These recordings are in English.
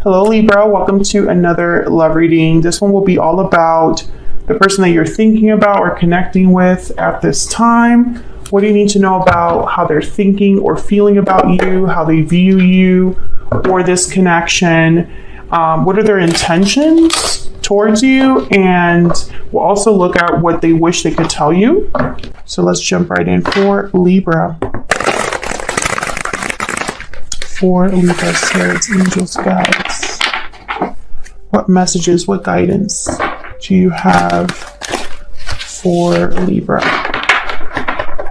Hello Libra, welcome to another love reading. This one will be all about the person that you're thinking about or connecting with at this time. What do you need to know about how they're thinking or feeling about you, how they view you or this connection? What are their intentions towards you? And we'll also look at what they wish they could tell you. So let's jump right in for Libra. For Libra, spirits, angels, guides. What messages, what guidance do you have for Libra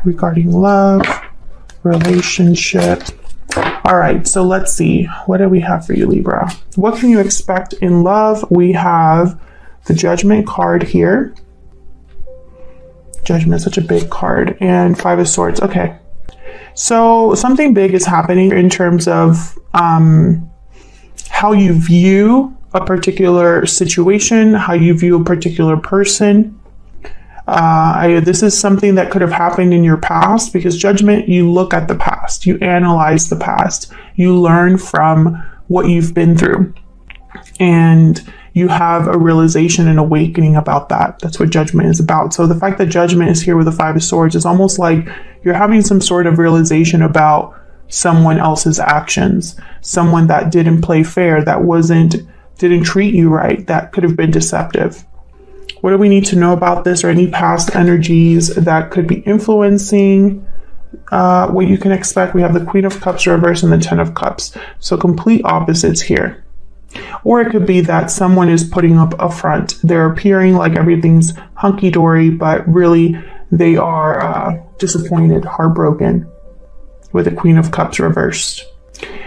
regarding love, relationship? All right, so let's see. What do we have for you, Libra? What can you expect in love? We have the Judgment card here. Judgment is such a big card. And Five of Swords. Okay. So something big is happening in terms of how you view a particular situation, how you view a particular person. This is something that could have happened in your past, because Judgment, you look at the past, you analyze the past, you learn from what you've been through, and you have a realization and awakening about that. That's what Judgment is about. So the fact that Judgment is here with the Five of Swords is almost like you're having some sort of realization about someone else's actions, someone that didn't play fair, that didn't treat you right, that could have been deceptive. What do we need to know about this, or any past energies that could be influencing what you can expect? We have the Queen of Cups reverse and the Ten of Cups. So complete opposites here. Or it could be that someone is putting up a front. They're appearing like everything's hunky-dory, but really they are disappointed, heartbroken with the Queen of Cups reversed.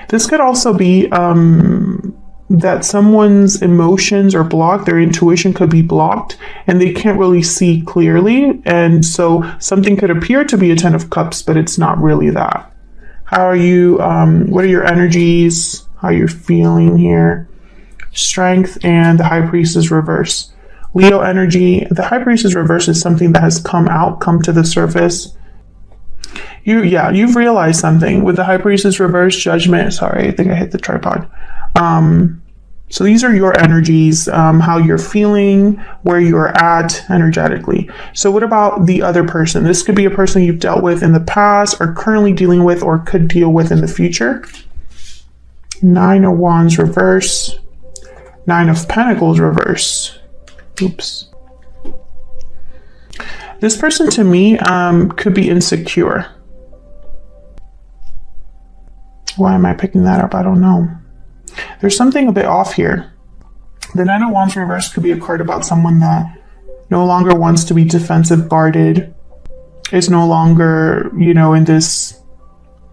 This could also be that someone's emotions are blocked, their intuition could be blocked, and they can't really see clearly. And so something could appear to be a Ten of Cups, but it's not really that. How are you? What are your energies? How you're feeling here? Strength and the High Priestess reverse. Leo energy. The High Priestess reverse is something that has come to the surface. You've realized something with the High Priestess reverse. Judgment. Sorry, I think I hit the tripod. So these are your energies, how you're feeling, where you're at energetically. So what about the other person? This could be a person you've dealt with in the past, or currently dealing with, or could deal with in the future. Nine of Wands reverse. Nine of Pentacles reverse. Oops. This person to me could be insecure. Why am I picking that up? I don't know. There's something a bit off here. The Nine of Wands reverse could be a card about someone that no longer wants to be defensive, guarded, is no longer, in this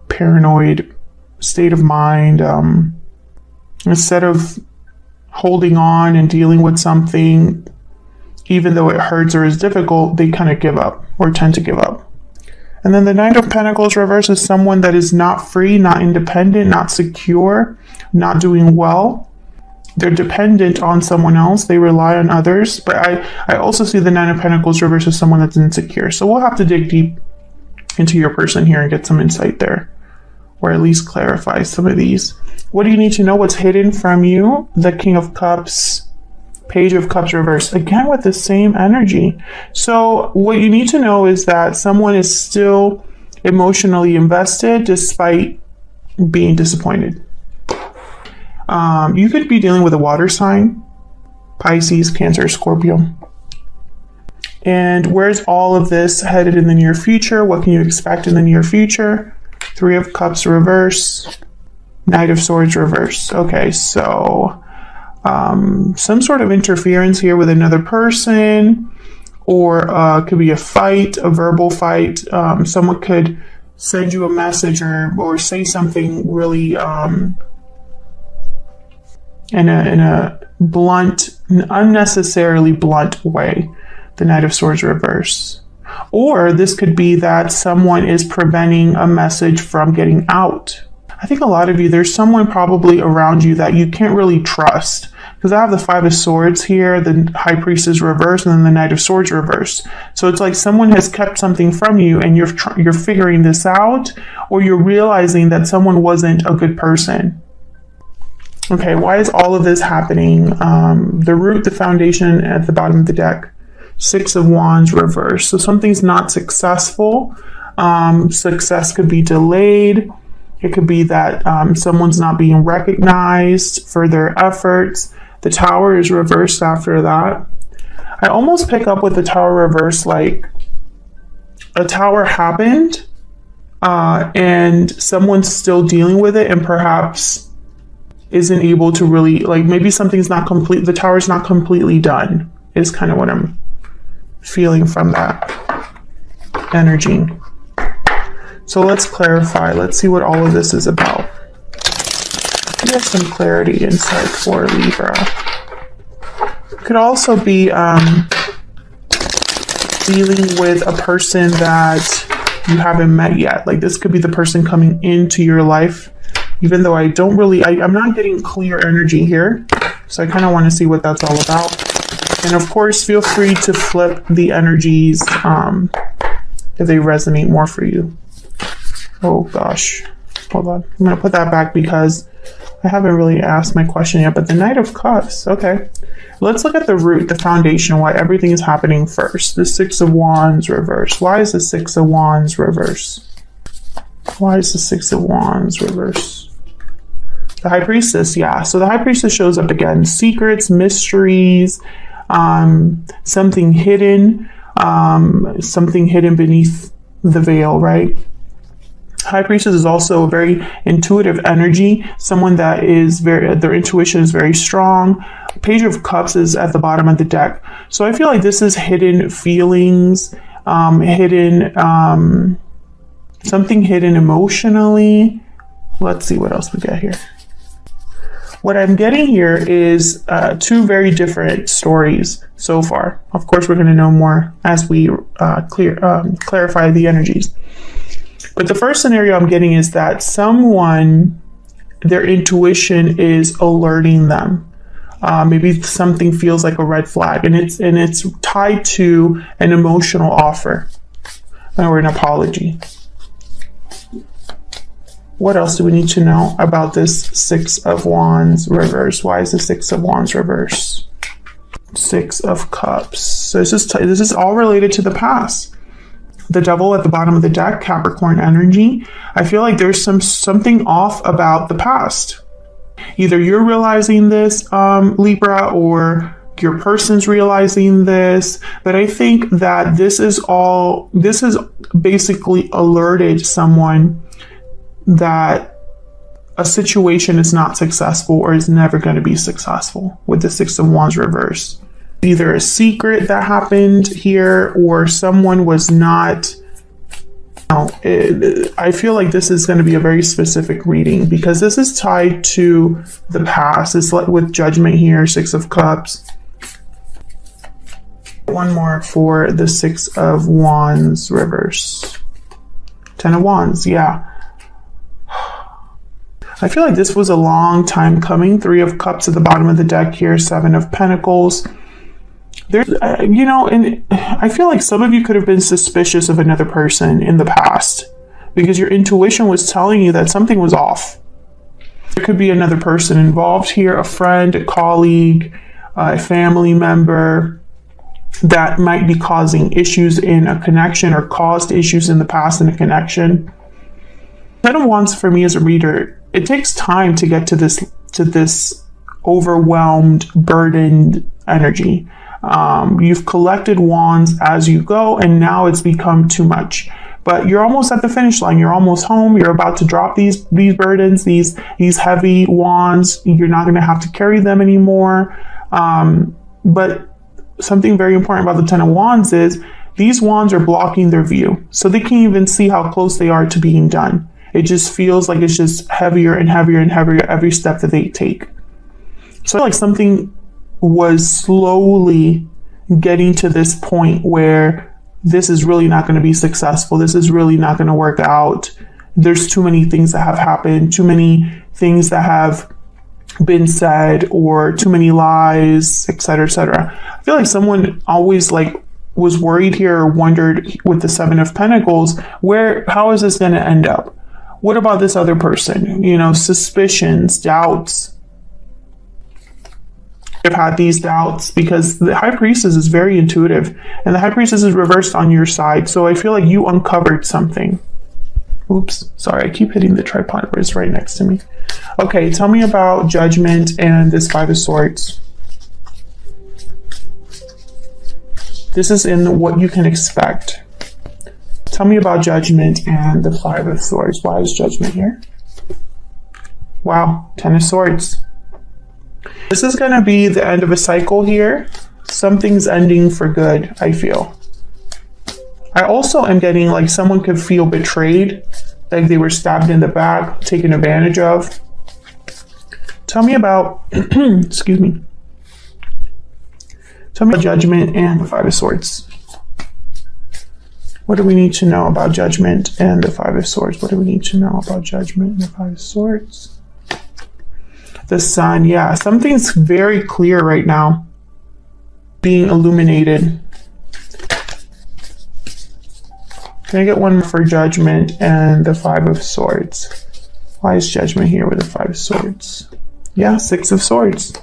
paranoid state of mind. Instead of holding on and dealing with something, even though it hurts or is difficult, they kind of give up, or tend to give up. And then the Knight of Pentacles reverse is someone that is not free, not independent, not secure, not doing well. They're dependent on someone else. They rely on others. But I also see the Nine of Pentacles reverse as someone that's insecure. So we'll have to dig deep into your person here and get some insight there, or at least clarify some of these. What do you need to know? What's hidden from you? The King of Cups, Page of Cups reverse, again with the same energy. So what you need to know is that someone is still emotionally invested despite being disappointed. You could be dealing with a water sign, Pisces, Cancer, Scorpio. And where's all of this headed in the near future? What can you expect in the near future? Three of Cups reverse, Knight of Swords reverse. Okay, so some sort of interference here with another person, or could be a fight, a verbal fight. Someone could send you a message or say something really in a blunt, unnecessarily blunt way. The Knight of Swords reverse. Or this could be that someone is preventing a message from getting out. I think a lot of you, there's someone probably around you that you can't really trust. Because I have the Five of Swords here, the High Priestess reverse, and then the Knight of Swords reverse. So it's like someone has kept something from you, and you're figuring this out, or you're realizing that someone wasn't a good person. Okay, why is all of this happening? The root, the foundation at the bottom of the deck. Six of Wands reversed. So something's not successful. Success could be delayed. It could be that someone's not being recognized for their efforts. The Tower is reversed after that. I almost pick up with the Tower reversed, like a Tower happened and someone's still dealing with it and perhaps isn't able to really, like, maybe something's not complete. The Tower's not completely done is kind of what I'm feeling from that energy. So let's clarify. Let's see what all of this is about. Get some clarity insight for Libra. Could also be dealing with a person that you haven't met yet. Like, this could be the person coming into your life, even though I don't really, I'm not getting clear energy here. So I kind of want to see what that's all about. And of course, feel free to flip the energies if they resonate more for you. Oh gosh, hold on. I'm going to put that back because I haven't really asked my question yet, but the Knight of Cups, okay. Let's look at the root, the foundation, why everything is happening first. The Six of Wands reverse. Why is the Six of Wands reverse? Why is the Six of Wands reverse? The High Priestess, yeah. So the High Priestess shows up again. Secrets, mysteries, something hidden beneath the veil, right? High Priestess is also a very intuitive energy, someone that is their intuition is very strong. Page of Cups is at the bottom of the deck. So I feel like this is hidden feelings, something hidden emotionally. Let's see what else we get here. What I'm getting here is two very different stories so far. Of course, we're going to know more as we clarify the energies. But the first scenario I'm getting is that someone, their intuition is alerting them. Maybe something feels like a red flag, and it's tied to an emotional offer or an apology. What else do we need to know about this Six of Wands reverse? Why is the Six of Wands reverse? Six of Cups. So this is all related to the past. The Devil at the bottom of the deck, Capricorn energy. I feel like there's something off about the past. Either you're realizing this, Libra, or your person's realizing this. But I think that this is basically alerted someone that a situation is not successful or is never going to be successful with the Six of Wands reverse. Either a secret that happened here or someone was not. I feel like this is going to be a very specific reading because this is tied to the past. It's like with Judgment here, Six of Cups. One more for the Six of Wands reverse. Ten of Wands, yeah. I feel like this was a long time coming. Three of Cups at the bottom of the deck here, Seven of Pentacles. There's, and I feel like some of you could have been suspicious of another person in the past because your intuition was telling you that something was off. There could be another person involved here, a friend, a colleague, a family member that might be causing issues in a connection or caused issues in the past in a connection. Ten of Wands for me as a reader, it takes time to get to this overwhelmed, burdened energy. You've collected wands as you go, and now it's become too much. But you're almost at the finish line. You're almost home. You're about to drop these burdens, these heavy wands. You're not going to have to carry them anymore. But something very important about the Ten of Wands is these wands are blocking their view, so they can't even see how close they are to being done. It just feels like it's just heavier and heavier and heavier every step that they take. So like something was slowly getting to this point where this is really not going to be successful. This is really not going to work out. There's too many things that have happened, too many things that have been said, or too many lies, etc., etc. I feel like someone always was worried here or wondered with the Seven of Pentacles, how is this going to end up? What about this other person? Suspicions, doubts. have had these doubts because the High Priestess is very intuitive and the High Priestess is reversed on your side. So I feel like you uncovered something. Oops, sorry, I keep hitting the tripod, but it's right next to me. Okay, tell me about Judgment and this Five of Swords. This is in what you can expect. Tell me about Judgment and the Five of Swords. Why is Judgment here? Wow, Ten of Swords. This is going to be the end of a cycle here. Something's ending for good, I feel. I also am getting like someone could feel betrayed, like they were stabbed in the back, taken advantage of. Tell me about, excuse me. Tell me about Judgment and the Five of Swords. What do we need to know about Judgment and the Five of Swords? What do we need to know about Judgment and the Five of Swords? The Sun, yeah, something's very clear right now, being illuminated. Can I get one more for Judgment and the Five of Swords? Why is Judgment here with the Five of Swords? Yeah, Six of Swords.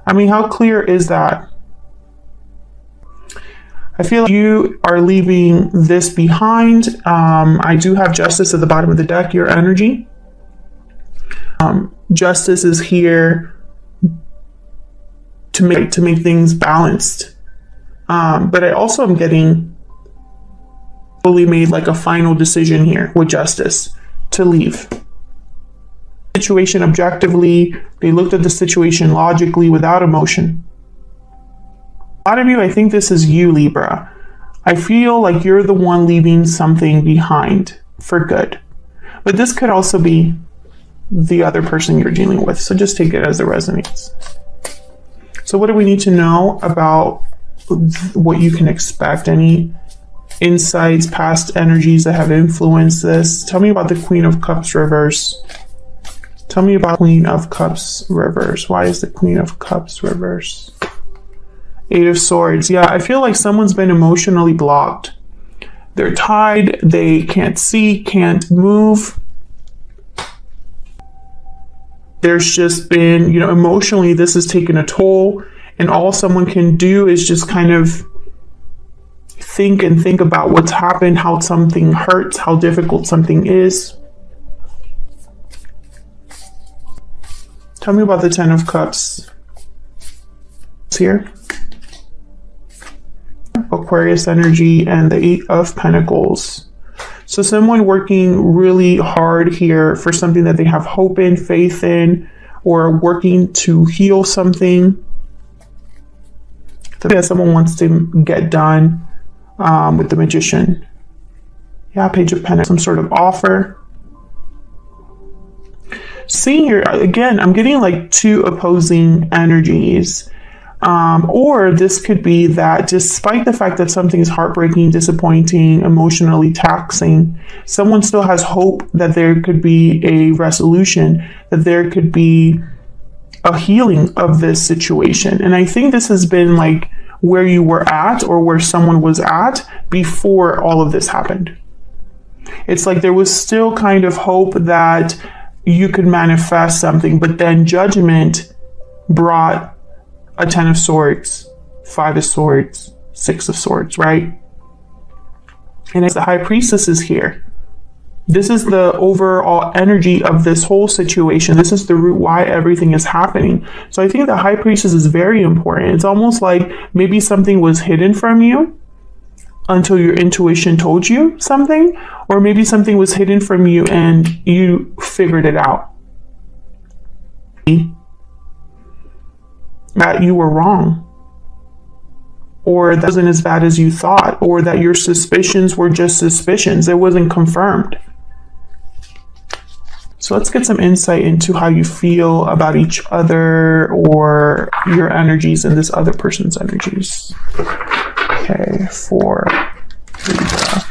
I mean, how clear is that? I feel like you are leaving this behind. I do have Justice at the bottom of the deck, your energy. Justice is here to make things balanced. But I also am getting fully made like a final decision here with Justice to leave. Situation objectively, they looked at the situation logically without emotion. A lot of you, I think this is you, Libra. I feel like you're the one leaving something behind for good. But this could also be the other person you're dealing with. So just take it as it resonates. So what do we need to know about what you can expect? Any insights, past energies that have influenced this? Tell me about the Queen of Cups reverse. Tell me about Queen of Cups reverse. Why is the Queen of Cups reverse? Eight of Swords. Yeah, I feel like someone's been emotionally blocked. They're tied. They can't see, can't move. There's just been, you know, emotionally, this has taken a toll. And all someone can do is just kind of think about what's happened, how something hurts, how difficult something is. Tell me about the Ten of Cups. It's here. Aquarius energy and the Eight of Pentacles. So someone working really hard here for something that they have hope in, faith in, or working to heal something that someone wants to get done with the Magician. Yeah, Page of Pentacles, some sort of offer. Seeing here, again, I'm getting like two opposing energies. Or this could be that despite the fact that something is heartbreaking, disappointing, emotionally taxing, someone still has hope that there could be a resolution, that there could be a healing of this situation. And I think this has been like where you were at or where someone was at before all of this happened. It's like there was still kind of hope that you could manifest something, but then Judgment brought a Ten of Swords, Five of Swords, Six of Swords, right? And as the High Priestess is here, this is the overall energy of this whole situation. This is the root why everything is happening. So I think the High Priestess is very important. It's almost like maybe something was hidden from you until your intuition told you something, or maybe something was hidden from you and you figured it out. That you were wrong, or that wasn't as bad as you thought, or that your suspicions were just suspicions. It wasn't confirmed. So let's get some insight into how you feel about each other or your energies and this other person's energies. Okay, for Libra.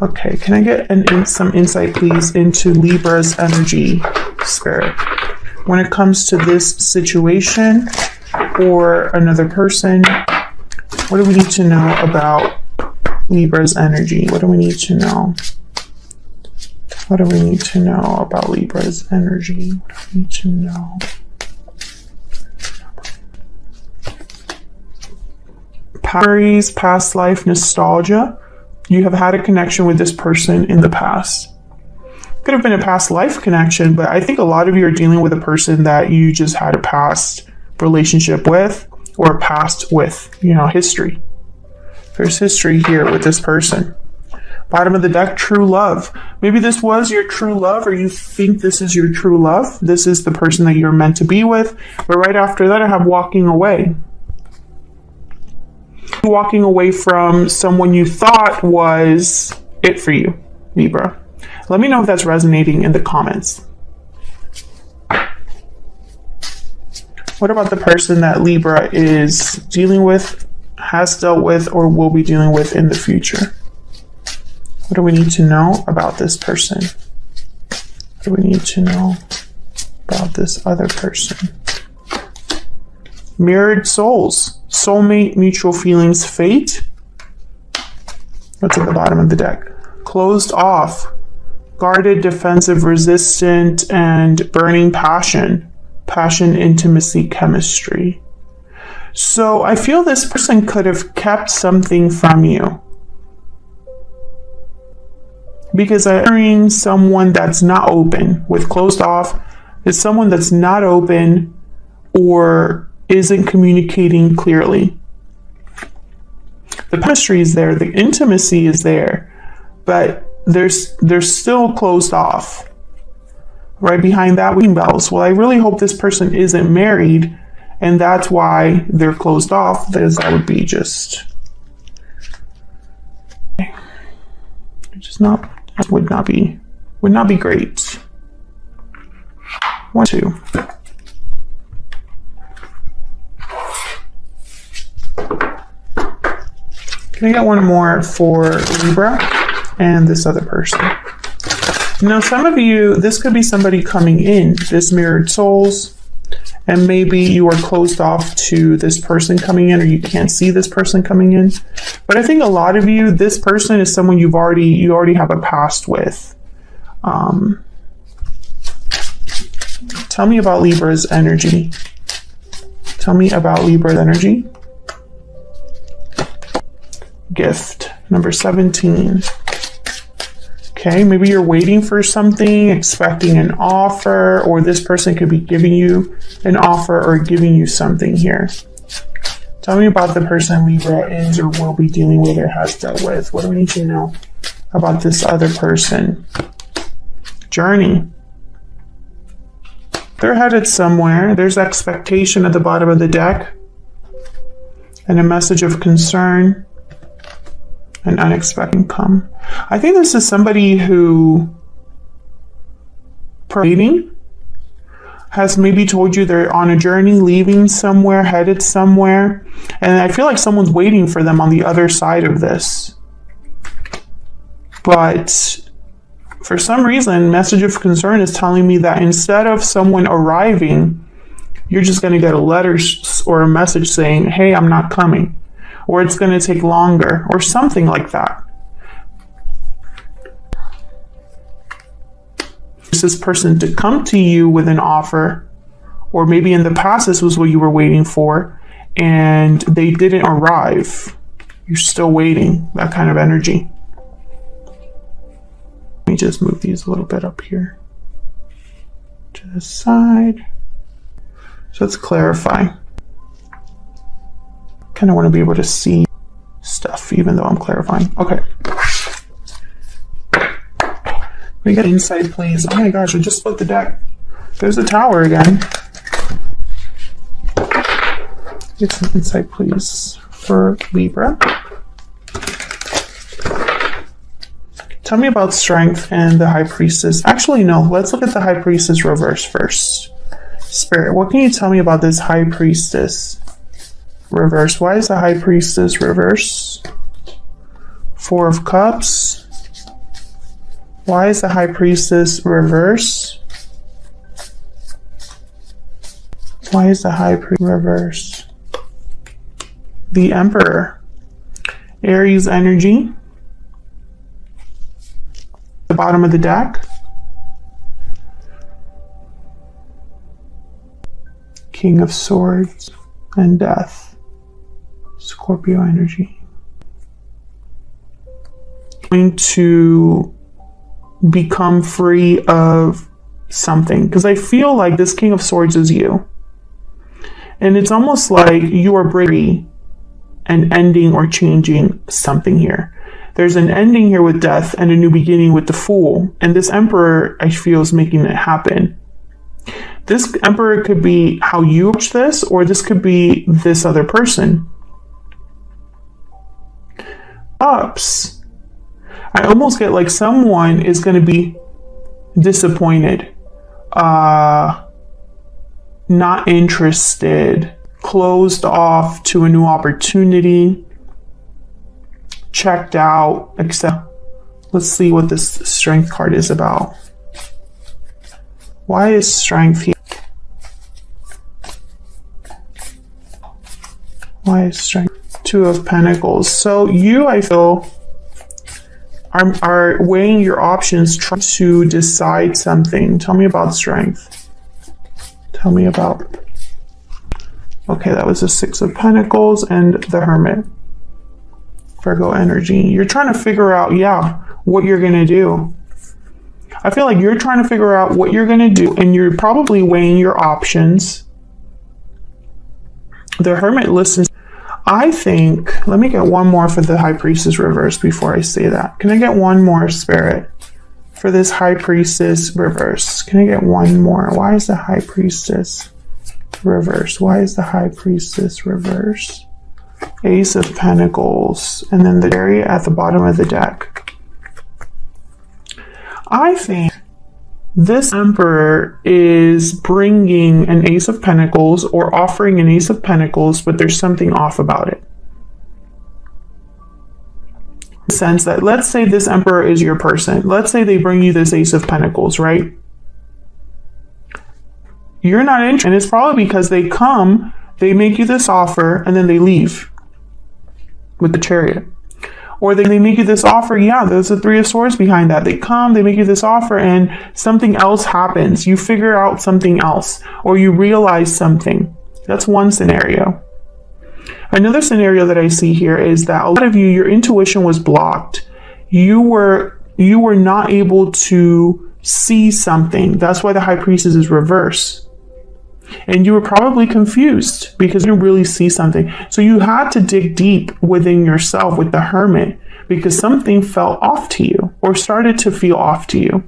Okay, can I get some insight, please, into Libra's energy, Spirit? When it comes to this situation or another person, what do we need to know about Libra's energy? What do we need to know? What do we need to know about Libra's energy? What do we need to know Aries, past life nostalgia. You have had a connection with this person in the past. Could have been a past life connection, but I think a lot of you are dealing with a person that you just had a past relationship with, or past with, history. There's history here with this person. Bottom of the deck, true love. Maybe this was your true love, or you think this is your true love. This is the person that you're meant to be with. But right after that, I have walking away. Walking away from someone you thought was it for you, Libra. Let me know if that's resonating in the comments. What about the person that Libra is dealing with, has dealt with, or will be dealing with in the future? What do we need to know about this person? What do we need to know about this other person? Mirrored souls, soulmate, mutual feelings, fate. What's at the bottom of the deck? Closed off, guarded, defensive, resistant, and burning passion. Passion, intimacy, chemistry. So I feel this person could have kept something from you. Because I'm hearing someone that's not open. With closed off, is someone that's not open or isn't communicating clearly. The chemistry is there, the intimacy is there, but they're still closed off. Right behind that, wedding bells. Well, I really hope this person isn't married, and that's why they're closed off, because that would be just would not be great. 1, 2. Can I get one more for Libra and this other person? Now, some of you, this could be somebody coming in, this mirrored souls, and maybe you are closed off to this person coming in, or you can't see this person coming in. But I think a lot of you, this person is someone you already have a past with. Tell me about Libra's energy. Tell me about Libra's energy. Gift, number 17. Okay, maybe you're waiting for something, expecting an offer, or this person could be giving you an offer or giving you something here. Tell me about the person Libra is or will be dealing with or has dealt with. What do we need to know about this other person? Journey. They're headed somewhere. There's expectation at the bottom of the deck. And a message of concern. An unexpected income. I think this is somebody who has maybe told you they're on a journey, leaving somewhere, headed somewhere. And I feel like someone's waiting for them on the other side of this. But for some reason, message of concern is telling me that instead of someone arriving, you're just going to get a letter or a message saying, hey, I'm not coming. Or it's going to take longer, or something like that. This person to come to you with an offer, or maybe in the past this was what you were waiting for, and they didn't arrive. You're still waiting, that kind of energy. Let me just move these a little bit up here to the side. So let's clarify. Kind of want to be able to see stuff even though I'm clarifying. Okay. We get insight, please. Oh my gosh, I just split the deck. There's the Tower again. Get some insight, please, for Libra. Tell me about Strength and the High Priestess. Actually, no. Let's look at the High Priestess reverse first. Spirit, what can you tell me about this High Priestess reverse? Why is the High Priestess reverse? 4 of Cups. Why is the High Priestess reverse? Why is the High Priestess reverse? The Emperor. Aries energy. The bottom of the deck. King of Swords and Death. Scorpio energy. Going to become free of something, because I feel like this King of Swords is you. And it's almost like you are bringing and ending or changing something here. There's an ending here with death and a new beginning with the Fool. And this Emperor, I feel, is making it happen. This Emperor could be how you approach this, or this could be this other person. Ups. I almost get like someone is going to be disappointed, not interested, closed off to a new opportunity, checked out, except let's see what this Strength card is about. Why is Strength here? Why is Strength? Two of Pentacles. So you, I feel, are weighing your options, trying to decide something. Tell me about Strength. Tell me about... Okay, that was the Six of Pentacles and the Hermit. Virgo energy. You're trying to figure out, yeah, what you're going to do. I feel like you're trying to figure out what you're going to do, and you're probably weighing your options. The Hermit listens. I think, let me get one more for the High Priestess reverse before I say that. Can I get one more, Spirit, for this High Priestess reverse? Can I get one more? Why is the High Priestess reverse? Why is the High Priestess reverse? Ace of Pentacles, and then the Chariot at the bottom of the deck. I think this Emperor is bringing an Ace of Pentacles or offering an Ace of Pentacles, but there's something off about it. In the sense that, let's say this Emperor is your person. Let's say they bring you this Ace of Pentacles, right? You're not interested, and it's probably because they come, they make you this offer, and then they leave with the Chariot. Or they make you this offer, yeah, there's the Three of Swords behind that. They come, they make you this offer, and something else happens. You figure out something else, or you realize something. That's one scenario. Another scenario that I see here is that a lot of you, your intuition was blocked. You were not able to see something. That's why the High Priestess is reverse. And you were probably confused because you didn't really see something. So you had to dig deep within yourself with the Hermit, because something felt off to you or started to feel off to you.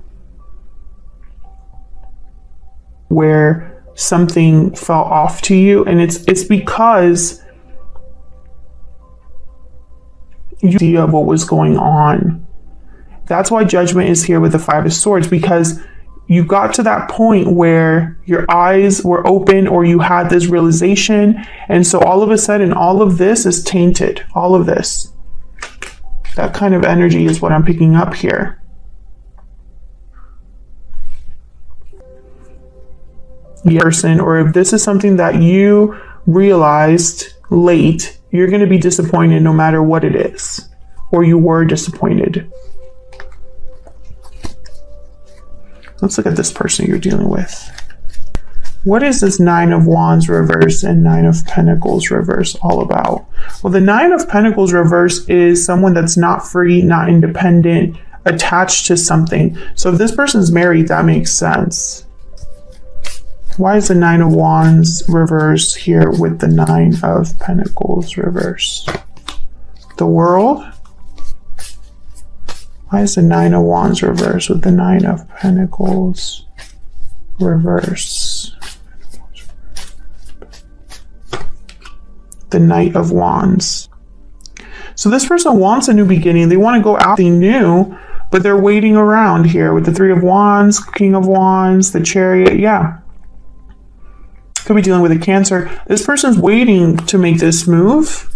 Where something fell off to you, and it's because you had idea of what was going on. That's why Judgment is here with the Five of Swords, because you got to that point where your eyes were open, or you had this realization, and so all of a sudden all of this is tainted. All of this, that kind of energy is what I'm picking up here. Person, or if this is something that you realized late, you're going to be disappointed no matter what it is, or you were disappointed. Let's look at this person you're dealing with. What is this Nine of Wands reverse and Nine of Pentacles reverse all about? Well, the Nine of Pentacles reverse is someone that's not free, not independent, attached to something. So if this person's married, that makes sense. Why is the Nine of Wands reverse here with the Nine of Pentacles reverse? The World? Why is the Nine of Wands reverse with the Nine of Pentacles reverse? The Knight of Wands. So this person wants a new beginning. They want to go after something new, but they're waiting around here with the Three of Wands, King of Wands, the Chariot. Yeah. Could be dealing with a Cancer. This person's waiting to make this move.